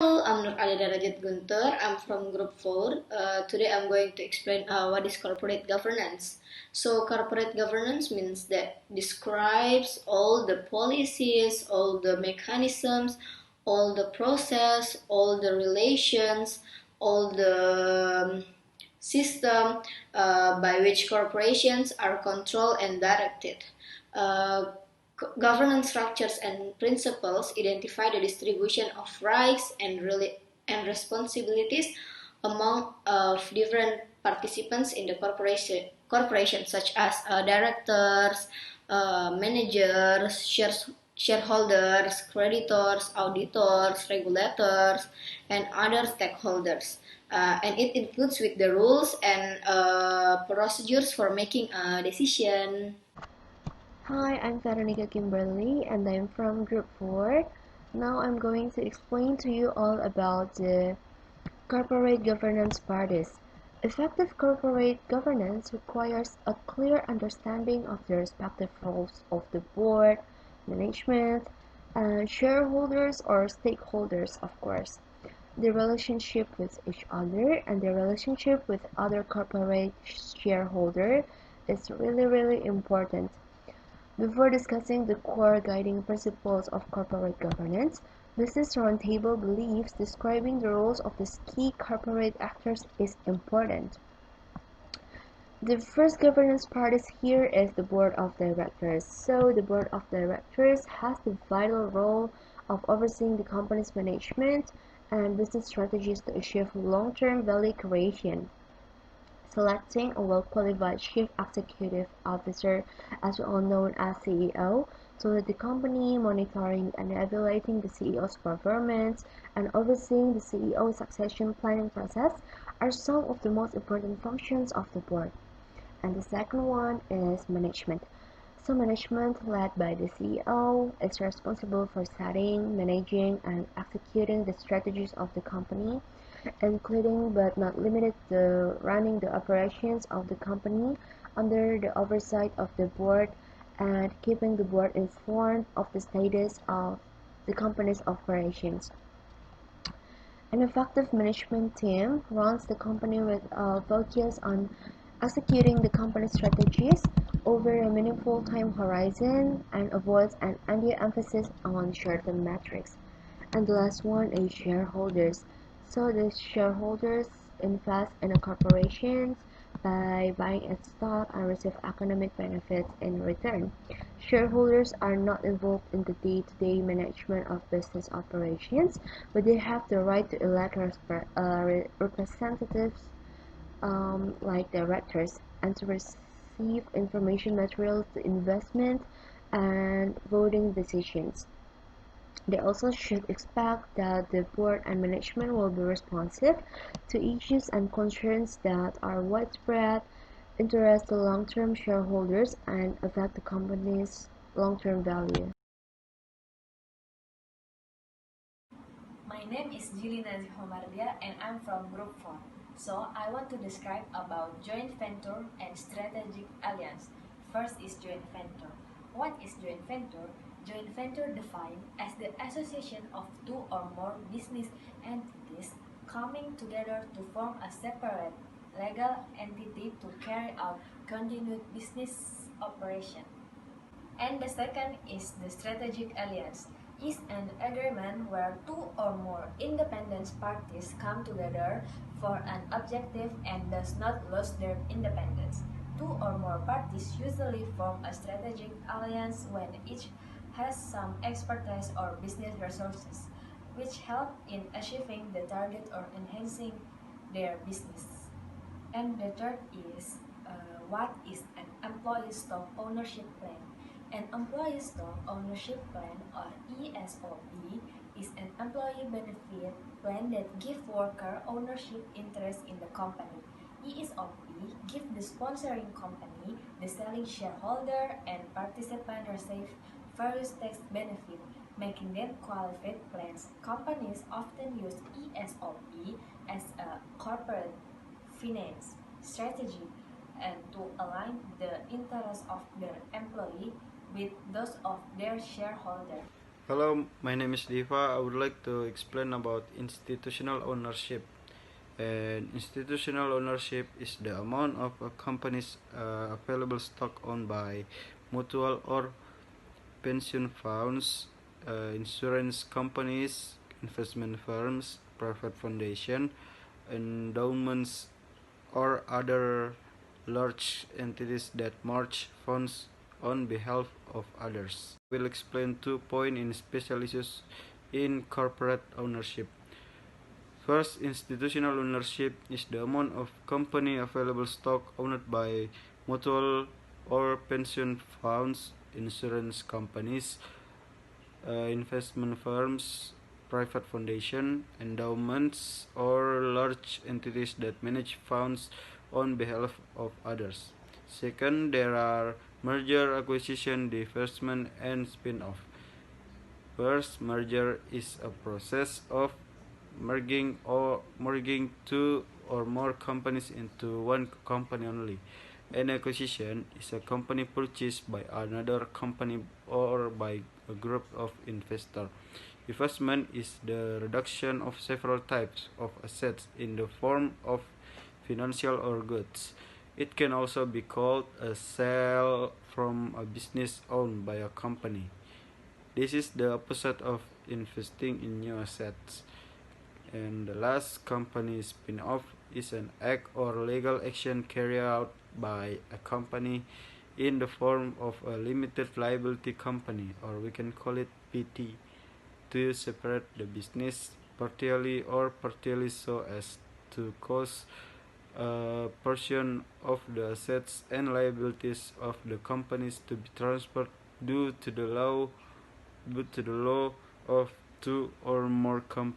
Hello, I'm Nur Rajat Guntur. I'm from Group 4. Today I'm going to explain what is corporate governance. So, corporate governance means that describes all the policies, all the mechanisms, all the process, all the relations, all the system by which corporations are controlled and directed. Uh, Governance structures and principles identify the distribution of rights and responsibilities among different participants in the corporation such as directors, managers, shareholders, creditors, auditors, regulators, and other stakeholders. And it includes with the rules and procedures for making a decision. Hi, I'm Veronica Kimberly and I'm from Group 4. Now I'm going to explain to you all about the corporate governance parties. Effective corporate governance requires a clear understanding of the respective roles of the board, management, and shareholders or stakeholders, of course. The relationship with each other and the relationship with other corporate shareholder is really important. Before discussing the core guiding principles of corporate governance, Business Roundtable believes describing the roles of the key corporate actors is important. The first governance part is here is the Board of Directors. So the Board of Directors has the vital role of overseeing the company's management and business strategies to achieve long-term value creation. Selecting a well-qualified Chief Executive Officer, as well known as CEO, to lead the company, monitoring and evaluating the CEO's performance, and overseeing the CEO succession planning process are some of the most important functions of the board. And the second one is management. So management, led by the CEO, is responsible for setting, managing, and executing the strategies of the company, including but not limited to running the operations of the company under the oversight of the board and keeping the board informed of the status of the company's operations. An effective management team runs the company with a focus on executing the company's strategies over a meaningful time horizon and avoids an undue emphasis on short-term metrics. And the last one is shareholders. So the shareholders invest in a corporation by buying its stock and receive economic benefits in return. Shareholders are not involved in the day-to-day management of business operations, but they have the right to elect representatives like directors and to receive information materials to investment and voting decisions. They also should expect that the board and management will be responsive to issues and concerns that are widespread, interest the long-term shareholders, and affect the company's long-term value. My name is Jilina Zihomardia and I'm from Group 4. So I want to describe about joint venture and strategic alliance. First is joint venture. What is joint venture? Joint venture defined as the association of two or more business entities coming together to form a separate legal entity to carry out continued business operation. And the second is the strategic alliance, is an agreement where two or more independent parties come together for an objective and does not lose their independence. Two or more parties usually form a strategic alliance when each has some expertise or business resources, which help in achieving the target or enhancing their business. And the third is what is an employee stock ownership plan? An employee stock ownership plan, or ESOP, is an employee benefit plan that gives worker ownership interest in the company. ESOP gives the sponsoring company, the selling shareholder, and participant receive various tax benefits, making them qualified plans. Companies often use ESOP as a corporate finance strategy and to align the interests of their employee with those of their shareholder. Hello, my name is Diva. I would like to explain about institutional ownership. And institutional ownership is the amount of a company's available stock owned by mutual or pension funds, insurance companies, investment firms, private foundation, endowments, or other large entities that merge funds on behalf of others. We'll explain 2 points in special issues in corporate ownership. First, institutional ownership is the amount of company available stock owned by mutual or pension funds, insurance companies, investment firms, private foundation, endowments, or large entities that manage funds on behalf of others. Second, there are merger, acquisition, divestment, and spin-off. First, merger is a process of merging two or more companies into one company only. An acquisition is a company purchased by another company or by a group of investors. Investment is the reduction of several types of assets in the form of financial or goods. It can also be called a sale from a business owned by a company. This is the opposite of investing in new assets. And the last, company spin-off is an act or legal action carried out by a company in the form of a limited liability company, or we can call it PT, to separate the business partially so as to cause a portion of the assets and liabilities of the companies to be transferred due to the law of two or more companies.